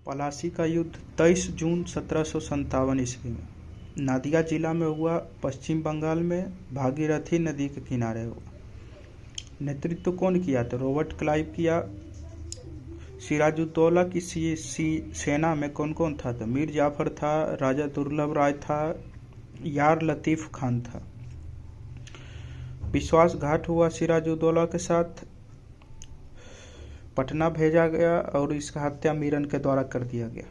पलासी का युद्ध 23 जून 1757 ईस्वी में नादिया जिला में हुआ। पश्चिम बंगाल में भागीरथी नदी के किनारे हुआ। नेतृत्व कौन किया? तो रॉबर्ट क्लाइव किया। सिराजुद्दौला की सेना में कौन कौन था? तो मीर जाफर था, राजा दुर्लभ राय था, यार लतीफ़ खान था। विश्वासघात हुआ सिराजुद्दौला के साथ, पटना भेजा गया और इसका हत्या मीरन के द्वारा कर दिया गया।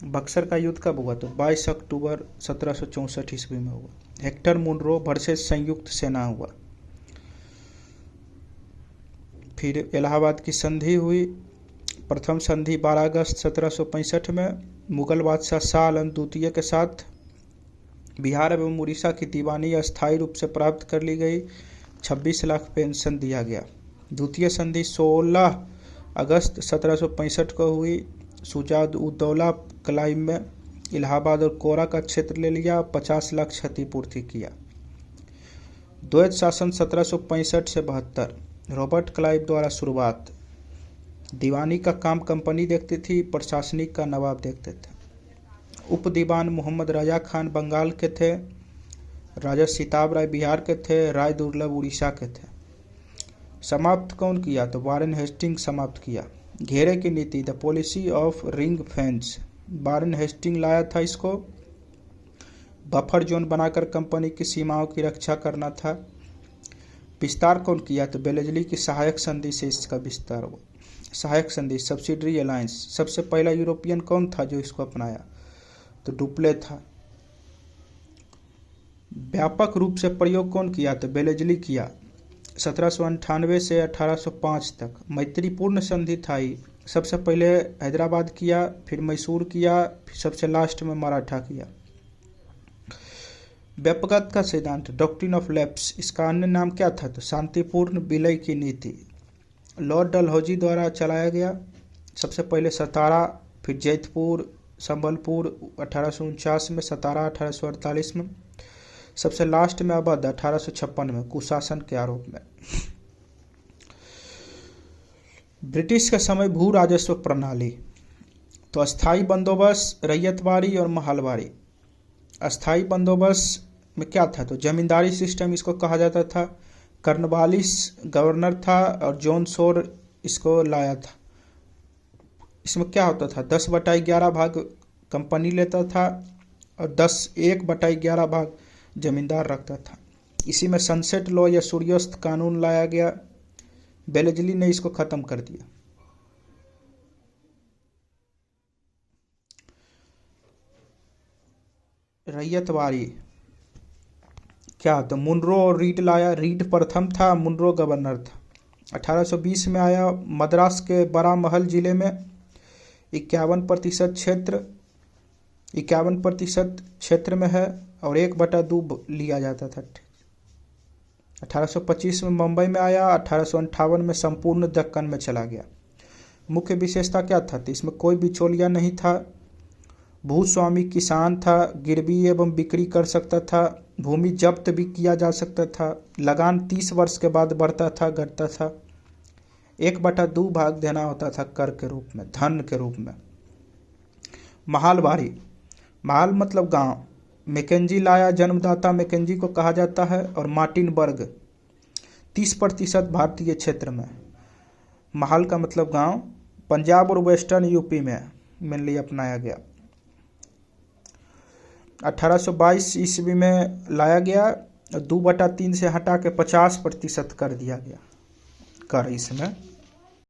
बक्सर का युद्ध कब हुआ? तो 22 अक्टूबर 1764 ईस्वी में हुआ। हेक्टर मुनरो वर्सेस संयुक्त सेना हुआ। फिर इलाहाबाद की संधि हुई। प्रथम संधि 12 अगस्त 1765 में मुगल बादशाह शाह आलम द्वितीय के साथ बिहार एवं उड़ीसा की दीवानी अस्थायी रूप से प्राप्त कर ली गई। 26 लाख पेंशन दिया गया। द्वितीय संधि 16 अगस्त 1765 को हुई। शुजा-उद-दौला क्लाइव में इलाहाबाद और कोरा का क्षेत्र ले लिया, 50 लाख क्षतिपूर्ति किया। द्वैत शासन 1765 से 72 रॉबर्ट क्लाइव द्वारा शुरुआत। दीवानी का काम कंपनी देखती थी, प्रशासनिक का नवाब देखते थे। उप दीवान मोहम्मद रजा खान बंगाल के थे, राजा सिताब राय बिहार के थे, राय दुर्लभ उड़ीसा के थे। समाप्त कौन किया? तो वारेन हेस्टिंग समाप्त किया। घेरे की नीति, the policy of ring fence, Warren Hastings लाया था इसको। बफर जोन बनाकर कंपनी की सीमाओं की रक्षा करना था। विस्तार कौन किया? तो बेलेजली की सहायक संधि से इसका विस्तार हुआ। सहायक संधि, सब्सिडरी अलायंस। सबसे पहला यूरोपियन कौन था जो इसको अपनाया? तो डुप्ले था। व्यापक रूप से प्रयोग कौन किया? तो बेलेजली किया। 1798 से 1805 तक मैत्रीपूर्ण संधि था। सबसे पहले हैदराबाद किया, फिर मैसूर किया, फिर सबसे लास्ट में मराठा किया। व्यापकता का सिद्धांत, डॉक्ट्रिन ऑफ लैप्स, इसका अन्य नाम क्या था? तो शांतिपूर्ण विलय की नीति, लॉर्ड डलहौजी द्वारा चलाया गया। सबसे पहले सतारा, फिर जैतपुर, संबलपुर 1849 में, सतारा 1848 में, सबसे लास्ट में अवध 1856 में कुशासन के आरोप में। ब्रिटिश के समय भू राजस्व प्रणाली, तो अस्थाई बंदोबस्त, रैयतवाड़ी और महलवाड़ी। अस्थाई बंदोबस्त में क्या था? तो जमींदारी सिस्टम इसको कहा जाता था। कर्नवालिस गवर्नर था और जॉन शोर इसको लाया था। इसमें क्या होता था? 10/11 भाग कंपनी लेता था और 1/11 भाग जमींदार रखता था। इसी में सनसेट लॉ या सूर्यास्त कानून लाया गया। बेलेजली ने इसको खत्म कर दिया। रैयतवाड़ी क्या? तो मुनरो और रीड लाया। रीड प्रथम था, मुनरो गवर्नर था। 1820 में आया। मद्रास के बड़ा महल जिले में 51% क्षेत्र में है और 1/2 लिया जाता था। 1825 में मुंबई में आया। 1858 में संपूर्ण दक्कन में चला गया। मुख्य विशेषता क्या था? तो इसमें कोई बिचौलिया नहीं था। भूस्वामी किसान था, गिरवी एवं बिक्री कर सकता था, भूमि जब्त भी किया जा सकता था। लगान 30 वर्ष के बाद बढ़ता था, घटता था। 1/2 भाग देना होता था कर के रूप में, धन के रूप में। महलवाड़ी, महल मतलब गांव। मैकेंजी लाया, जन्मदाता मैकेंजी को कहा जाता है। और मार्टिन बर्ग 30% भारतीय क्षेत्र में। महल का मतलब गांव। पंजाब और वेस्टर्न यूपी में मेनली अपनाया गया। 1822 ईस्वी में लाया गया। 2/3 से हटा के 50% कर दिया गया कर इसमें।